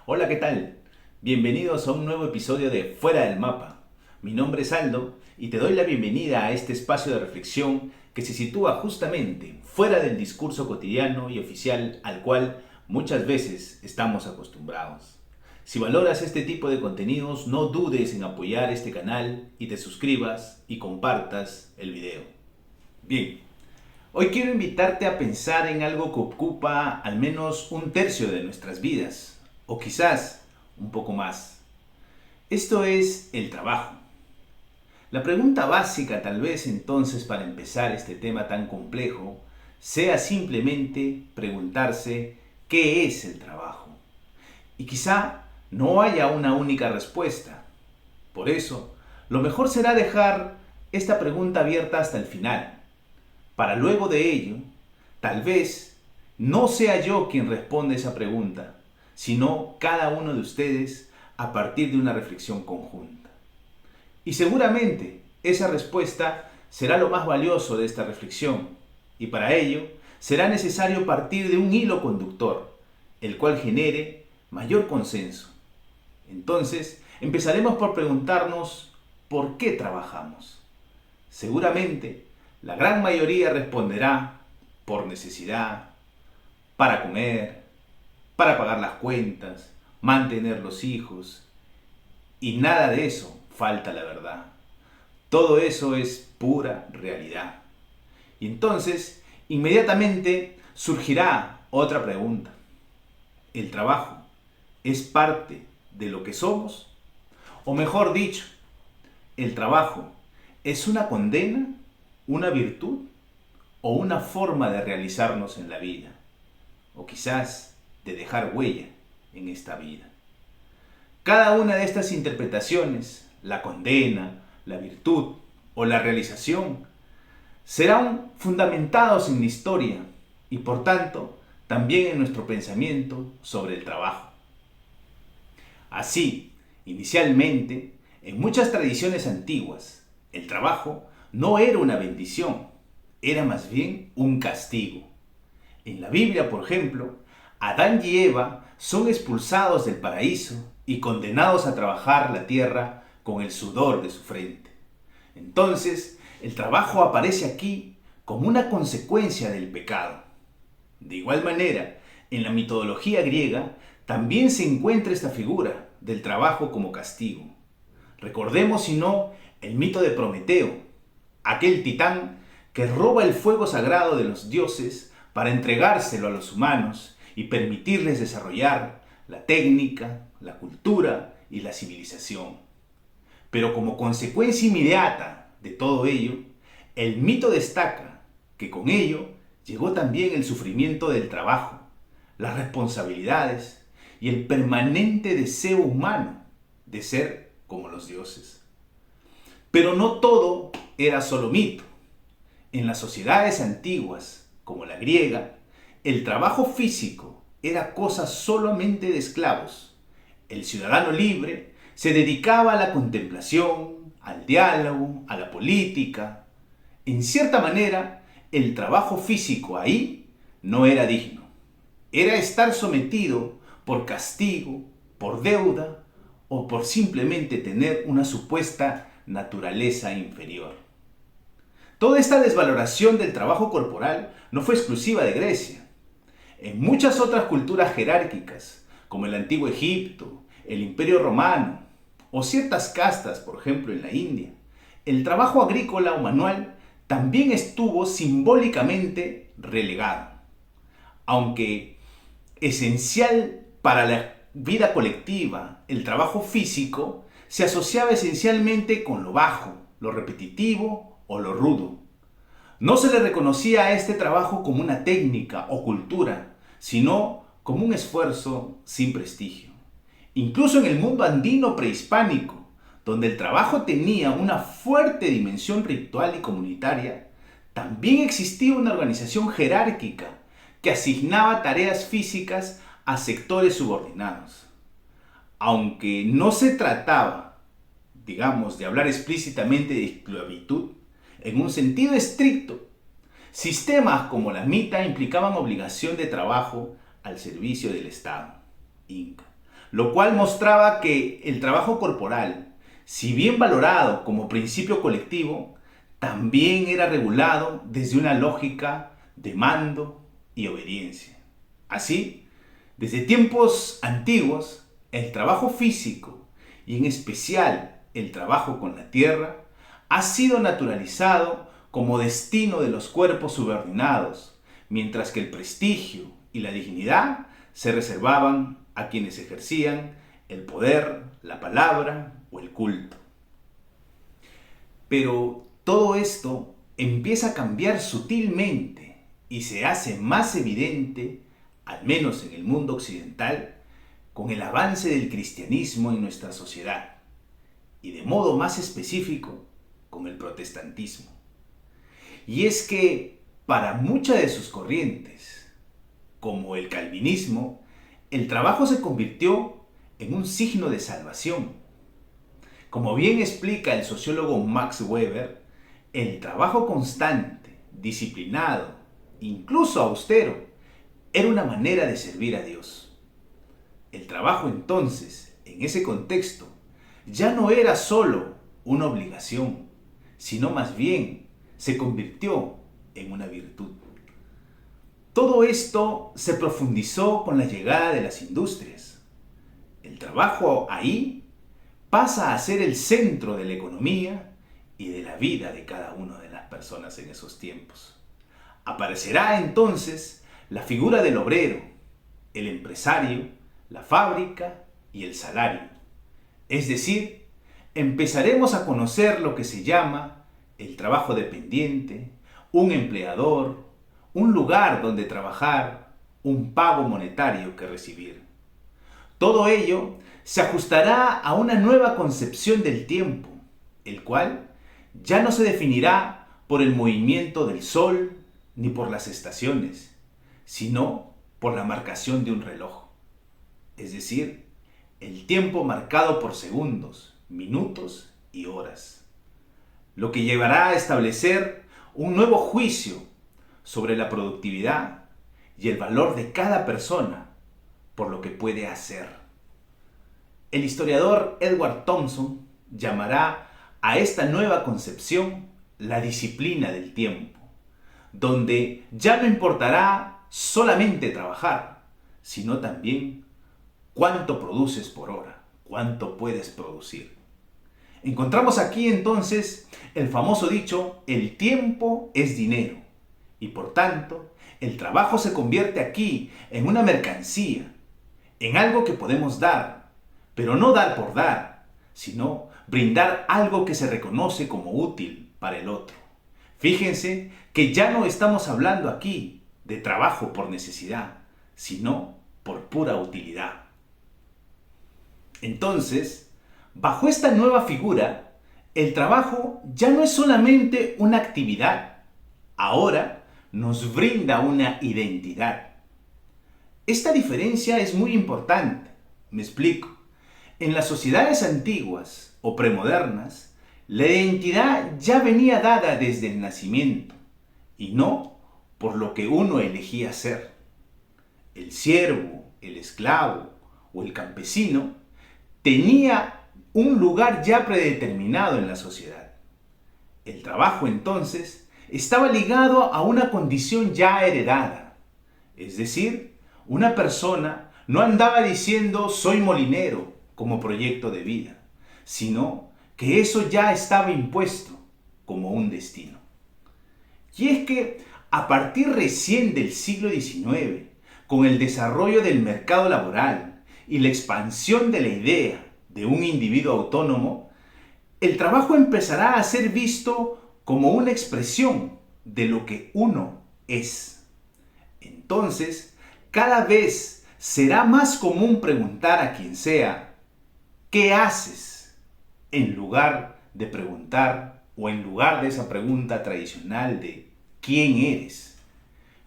Hola, ¿qué tal? Bienvenidos a un nuevo episodio de Fuera del Mapa. Mi nombre es Aldo y te doy la bienvenida a este espacio de reflexión que se sitúa justamente fuera del discurso cotidiano y oficial al cual muchas veces estamos acostumbrados. Si valoras este tipo de contenidos, no dudes en apoyar este canal y te suscribas y compartas el video. Bien, hoy quiero invitarte a pensar en algo que ocupa al menos un tercio de nuestras vidas, o quizás un poco más. Esto es el trabajo. La pregunta básica tal vez entonces para empezar este tema tan complejo sea simplemente preguntarse ¿qué es el trabajo? Y quizá no haya una única respuesta. Por eso, lo mejor será dejar esta pregunta abierta hasta el final, para luego de ello, tal vez no sea yo quien responda esa pregunta, sino cada uno de ustedes a partir de una reflexión conjunta. Y seguramente esa respuesta será lo más valioso de esta reflexión, y para ello será necesario partir de un hilo conductor, el cual genere mayor consenso. Entonces, empezaremos por preguntarnos ¿por qué trabajamos? Seguramente, la gran mayoría responderá por necesidad, para comer, para pagar las cuentas, mantener los hijos. Y nada de eso falta la verdad. Todo eso es pura realidad. Y entonces, inmediatamente surgirá otra pregunta. ¿El trabajo es parte de lo que somos? O mejor dicho, ¿el trabajo es una condena, una virtud o una forma de realizarnos en la vida? O quizás de dejar huella en esta vida. Cada una de estas interpretaciones, la condena, la virtud o la realización, serán fundamentados en la historia y por tanto también en nuestro pensamiento sobre el trabajo. Así, inicialmente, en muchas tradiciones antiguas, el trabajo no era una bendición, era más bien un castigo. En la Biblia, por ejemplo, Adán y Eva son expulsados del paraíso y condenados a trabajar la tierra con el sudor de su frente. Entonces, el trabajo aparece aquí como una consecuencia del pecado. De igual manera, en la mitología griega también se encuentra esta figura del trabajo como castigo. Recordemos, si no, el mito de Prometeo, aquel titán que roba el fuego sagrado de los dioses para entregárselo a los humanos y permitirles desarrollar la técnica, la cultura y la civilización. Pero como consecuencia inmediata de todo ello, el mito destaca que con ello llegó también el sufrimiento del trabajo, las responsabilidades y el permanente deseo humano de ser como los dioses. Pero no todo era solo mito. En las sociedades antiguas, como la griega, el trabajo físico era cosa solamente de esclavos. El ciudadano libre se dedicaba a la contemplación, al diálogo, a la política. En cierta manera, el trabajo físico ahí no era digno. Era estar sometido por castigo, por deuda o por simplemente tener una supuesta naturaleza inferior. Toda esta desvaloración del trabajo corporal no fue exclusiva de Grecia. En muchas otras culturas jerárquicas, como el antiguo Egipto, el Imperio Romano o ciertas castas, por ejemplo en la India, el trabajo agrícola o manual también estuvo simbólicamente relegado. Aunque esencial para la vida colectiva, el trabajo físico se asociaba esencialmente con lo bajo, lo repetitivo o lo rudo. No se le reconocía a este trabajo como una técnica o cultura, sino como un esfuerzo sin prestigio. Incluso en el mundo andino prehispánico, donde el trabajo tenía una fuerte dimensión ritual y comunitaria, también existía una organización jerárquica que asignaba tareas físicas a sectores subordinados. Aunque no se trataba, digamos, de hablar explícitamente de esclavitud, en un sentido estricto, sistemas como la mita implicaban obligación de trabajo al servicio del Estado, Inca, lo cual mostraba que el trabajo corporal, si bien valorado como principio colectivo, también era regulado desde una lógica de mando y obediencia. Así, desde tiempos antiguos, el trabajo físico y en especial el trabajo con la tierra ha sido naturalizado como destino de los cuerpos subordinados, mientras que el prestigio y la dignidad se reservaban a quienes ejercían el poder, la palabra o el culto. Pero todo esto empieza a cambiar sutilmente y se hace más evidente, al menos en el mundo occidental, con el avance del cristianismo en nuestra sociedad y de modo más específico con el protestantismo. Y es que para muchas de sus corrientes, como el calvinismo, el trabajo se convirtió en un signo de salvación. Como bien explica el sociólogo Max Weber, el trabajo constante, disciplinado, incluso austero, era una manera de servir a Dios. El trabajo entonces, en ese contexto, ya no era solo una obligación, sino más bien se convirtió en una virtud. Todo esto se profundizó con la llegada de las industrias. El trabajo ahí pasa a ser el centro de la economía y de la vida de cada una de las personas en esos tiempos. Aparecerá entonces la figura del obrero, el empresario, la fábrica y el salario. Es decir, empezaremos a conocer lo que se llama el trabajo dependiente, un empleador, un lugar donde trabajar, un pago monetario que recibir. Todo ello se ajustará a una nueva concepción del tiempo, el cual ya no se definirá por el movimiento del sol ni por las estaciones, sino por la marcación de un reloj. Es decir, el tiempo marcado por segundos, minutos y horas. Lo que llevará a establecer un nuevo juicio sobre la productividad y el valor de cada persona por lo que puede hacer. El historiador Edward Thompson llamará a esta nueva concepción la disciplina del tiempo, donde ya no importará solamente trabajar, sino también cuánto produces por hora, cuánto puedes producir. Encontramos aquí entonces el famoso dicho, el tiempo es dinero, y por tanto, el trabajo se convierte aquí en una mercancía, en algo que podemos dar, pero no dar por dar, sino brindar algo que se reconoce como útil para el otro. Fíjense que ya no estamos hablando aquí de trabajo por necesidad, sino por pura utilidad. Entonces, bajo esta nueva figura, el trabajo ya no es solamente una actividad, ahora nos brinda una identidad. Esta diferencia es muy importante, me explico. En las sociedades antiguas o premodernas, la identidad ya venía dada desde el nacimiento y no por lo que uno elegía ser. El siervo, el esclavo o el campesino tenía un lugar ya predeterminado en la sociedad. El trabajo entonces estaba ligado a una condición ya heredada, es decir, una persona no andaba diciendo soy molinero como proyecto de vida, sino que eso ya estaba impuesto como un destino. Y es que a partir recién del siglo XIX, con el desarrollo del mercado laboral y la expansión de la idea de un individuo autónomo, el trabajo empezará a ser visto como una expresión de lo que uno es. Entonces, cada vez será más común preguntar a quien sea, ¿qué haces? En lugar de preguntar o en lugar de esa pregunta tradicional de ¿quién eres?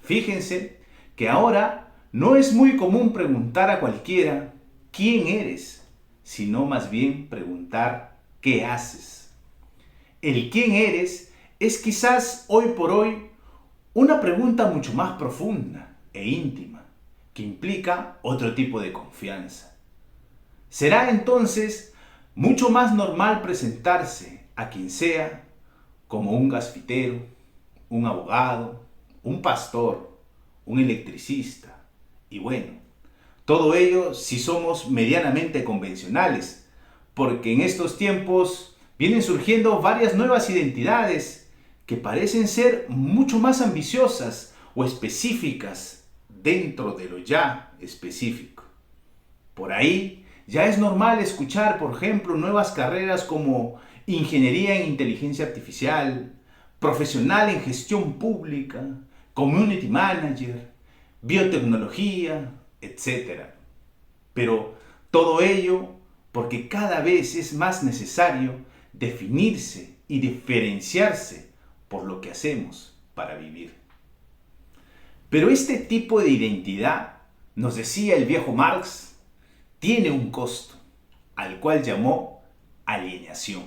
Fíjense que ahora no es muy común preguntar a cualquiera ¿quién eres? Sino más bien preguntar ¿qué haces? El quién eres es quizás hoy por hoy una pregunta mucho más profunda e íntima, que implica otro tipo de confianza. Será entonces mucho más normal presentarse a quien sea como un gasfitero, un abogado, un pastor, un electricista y bueno, todo ello si somos medianamente convencionales, porque en estos tiempos vienen surgiendo varias nuevas identidades que parecen ser mucho más ambiciosas o específicas dentro de lo ya específico. Por ahí ya es normal escuchar, por ejemplo, nuevas carreras como ingeniería en inteligencia artificial, profesional en gestión pública, community manager, biotecnología, etcétera. Pero todo ello porque cada vez es más necesario definirse y diferenciarse por lo que hacemos para vivir. Pero este tipo de identidad, nos decía el viejo Marx, tiene un costo, al cual llamó alienación.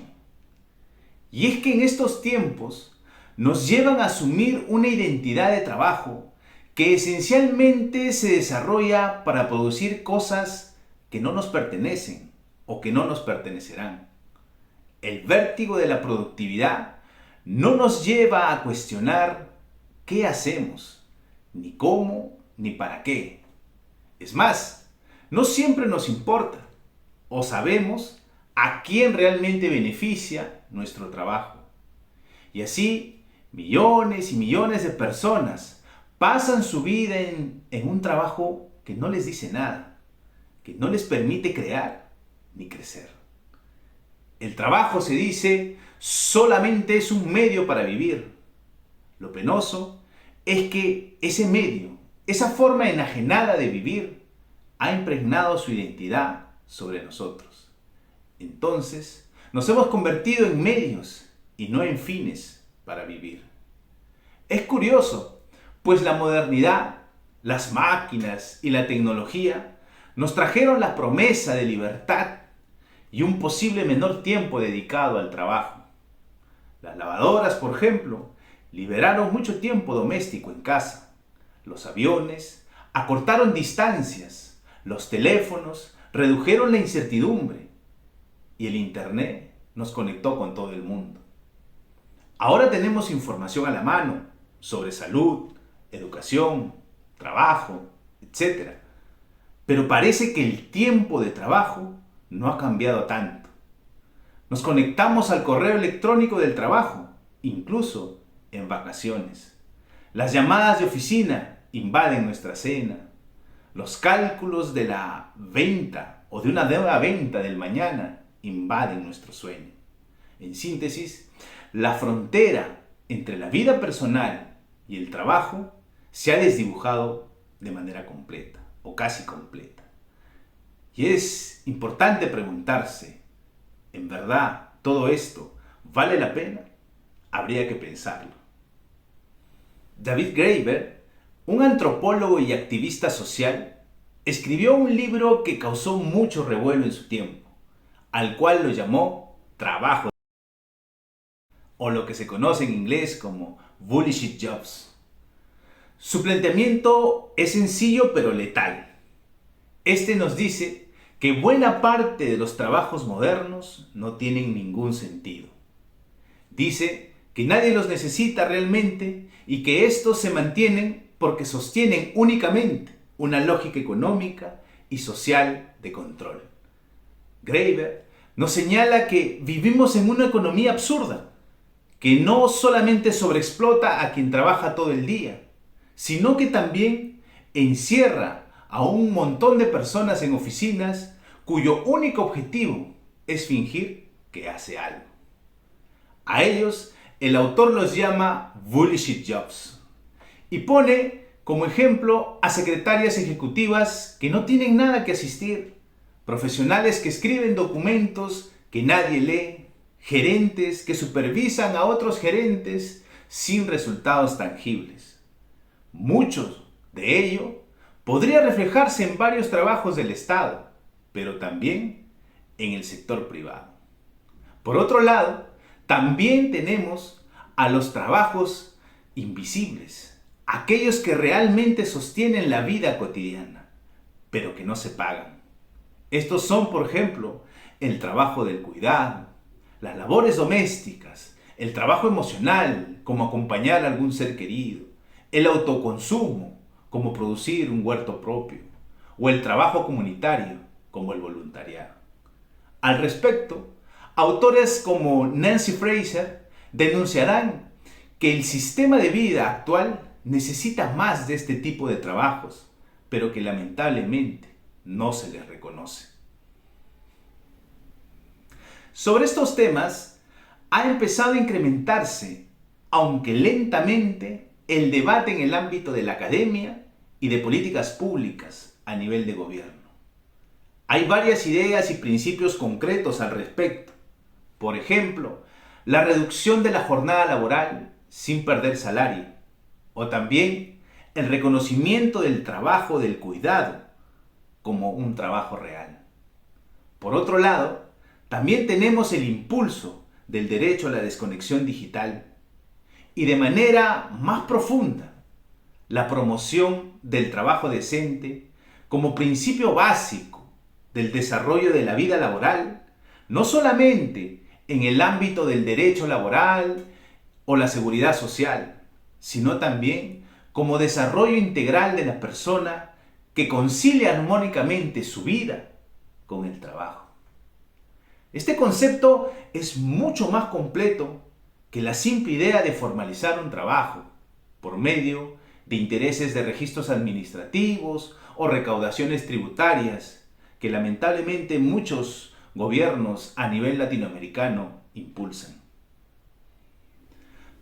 Y es que en estos tiempos nos llevan a asumir una identidad de trabajo que esencialmente se desarrolla para producir cosas que no nos pertenecen o que no nos pertenecerán. El vértigo de la productividad no nos lleva a cuestionar qué hacemos, ni cómo, ni para qué. Es más, no siempre nos importa o sabemos a quién realmente beneficia nuestro trabajo. Y así, millones y millones de personas pasan su vida en un trabajo que no les dice nada, que no les permite crear ni crecer. El trabajo, se dice, solamente es un medio para vivir. Lo penoso es que ese medio, esa forma enajenada de vivir, ha impregnado su identidad sobre nosotros. Entonces, nos hemos convertido en medios y no en fines para vivir. Es curioso, pues la modernidad, las máquinas y la tecnología nos trajeron la promesa de libertad y un posible menor tiempo dedicado al trabajo. Las lavadoras, por ejemplo, liberaron mucho tiempo doméstico en casa. Los aviones acortaron distancias. Los teléfonos redujeron la incertidumbre. Y el Internet nos conectó con todo el mundo. Ahora tenemos información a la mano sobre salud, educación, trabajo, etc. Pero parece que el tiempo de trabajo no ha cambiado tanto. Nos conectamos al correo electrónico del trabajo, incluso en vacaciones. Las llamadas de oficina invaden nuestra cena. Los cálculos de la venta o de una nueva venta del mañana invaden nuestro sueño. En síntesis, la frontera entre la vida personal y el trabajo se ha desdibujado de manera completa o casi completa. Y es importante preguntarse, ¿en verdad todo esto vale la pena? Habría que pensarlo. David Graeber, un antropólogo y activista social, escribió un libro que causó mucho revuelo en su tiempo, al cual lo llamó Trabajo, o lo que se conoce en inglés como Bullshit Jobs. Su planteamiento es sencillo pero letal. Este nos dice que buena parte de los trabajos modernos no tienen ningún sentido. Dice que nadie los necesita realmente y que estos se mantienen porque sostienen únicamente una lógica económica y social de control. Graeber nos señala que vivimos en una economía absurda, que no solamente sobreexplota a quien trabaja todo el día, sino que también encierra a un montón de personas en oficinas cuyo único objetivo es fingir que hace algo. A ellos el autor los llama Bullshit Jobs y pone como ejemplo a secretarias ejecutivas que no tienen nada que asistir, profesionales que escriben documentos que nadie lee, gerentes que supervisan a otros gerentes sin resultados tangibles. Muchos de ello podría reflejarse en varios trabajos del Estado, pero también en el sector privado. Por otro lado, también tenemos a los trabajos invisibles, aquellos que realmente sostienen la vida cotidiana, pero que no se pagan. Estos son, por ejemplo, el trabajo del cuidado, las labores domésticas, el trabajo emocional, como acompañar a algún ser querido, el autoconsumo, como producir un huerto propio, o el trabajo comunitario, como el voluntariado. Al respecto, autores como Nancy Fraser denunciarán que el sistema de vida actual necesita más de este tipo de trabajos, pero que lamentablemente no se les reconoce. Sobre estos temas ha empezado a incrementarse, aunque lentamente, el debate en el ámbito de la academia y de políticas públicas a nivel de gobierno. Hay varias ideas y principios concretos al respecto. Por ejemplo, la reducción de la jornada laboral sin perder salario, o también el reconocimiento del trabajo del cuidado como un trabajo real. Por otro lado, también tenemos el impulso del derecho a la desconexión digital y de manera más profunda, la promoción del trabajo decente como principio básico del desarrollo de la vida laboral, no solamente en el ámbito del derecho laboral o la seguridad social, sino también como desarrollo integral de la persona que concilia armónicamente su vida con el trabajo. Este concepto es mucho más completo que la simple idea de formalizar un trabajo por medio de intereses de registros administrativos o recaudaciones tributarias que lamentablemente muchos gobiernos a nivel latinoamericano impulsan.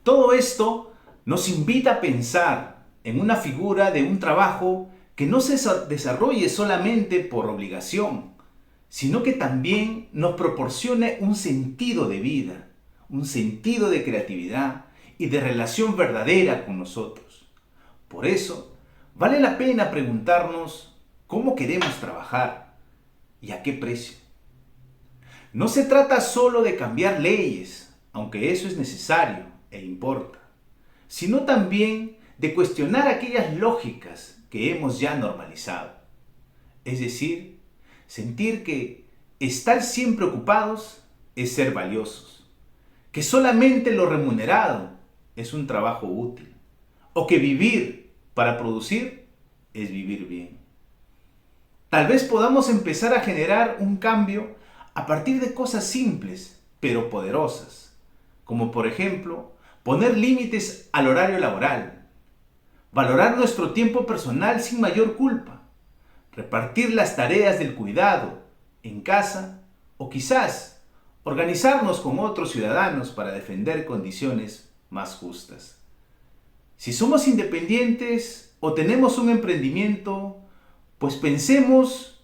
Todo esto nos invita a pensar en una figura de un trabajo que no se desarrolle solamente por obligación, sino que también nos proporcione un sentido de vida, un sentido de creatividad y de relación verdadera con nosotros. Por eso, vale la pena preguntarnos cómo queremos trabajar y a qué precio. No se trata solo de cambiar leyes, aunque eso es necesario e importa, sino también de cuestionar aquellas lógicas que hemos ya normalizado. Es decir, sentir que estar siempre ocupados es ser valiosos, que solamente lo remunerado es un trabajo útil, o que vivir para producir es vivir bien. Tal vez podamos empezar a generar un cambio a partir de cosas simples, pero poderosas, como por ejemplo, poner límites al horario laboral, valorar nuestro tiempo personal sin mayor culpa, repartir las tareas del cuidado en casa o quizás organizarnos con otros ciudadanos para defender condiciones más justas. Si somos independientes o tenemos un emprendimiento, pues pensemos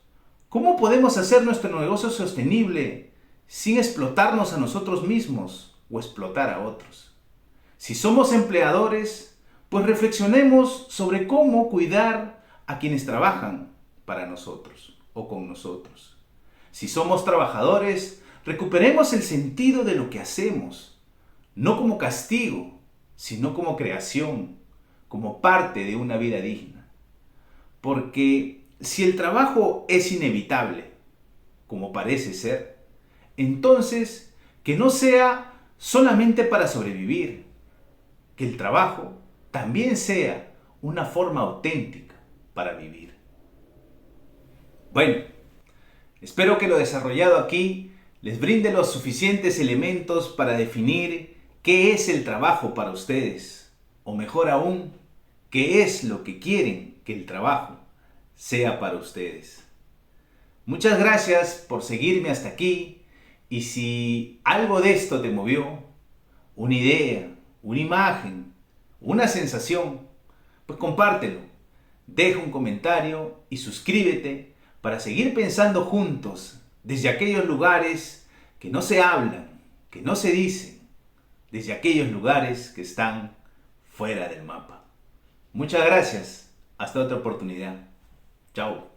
cómo podemos hacer nuestro negocio sostenible sin explotarnos a nosotros mismos o explotar a otros. Si somos empleadores, pues reflexionemos sobre cómo cuidar a quienes trabajan para nosotros o con nosotros. Si somos trabajadores, recuperemos el sentido de lo que hacemos, no como castigo, sino como creación, como parte de una vida digna. Porque si el trabajo es inevitable, como parece ser, entonces que no sea solamente para sobrevivir, que el trabajo también sea una forma auténtica para vivir. Bueno, espero que lo desarrollado aquí les brinde los suficientes elementos para definir qué es el trabajo para ustedes, o mejor aún, qué es lo que quieren que el trabajo sea para ustedes. Muchas gracias por seguirme hasta aquí y si algo de esto te movió, una idea, una imagen, una sensación, pues compártelo, deja un comentario y suscríbete para seguir pensando juntos desde aquellos lugares que no se hablan, que no se dicen, desde aquellos lugares que están fuera del mapa. Muchas gracias, hasta otra oportunidad. Chao.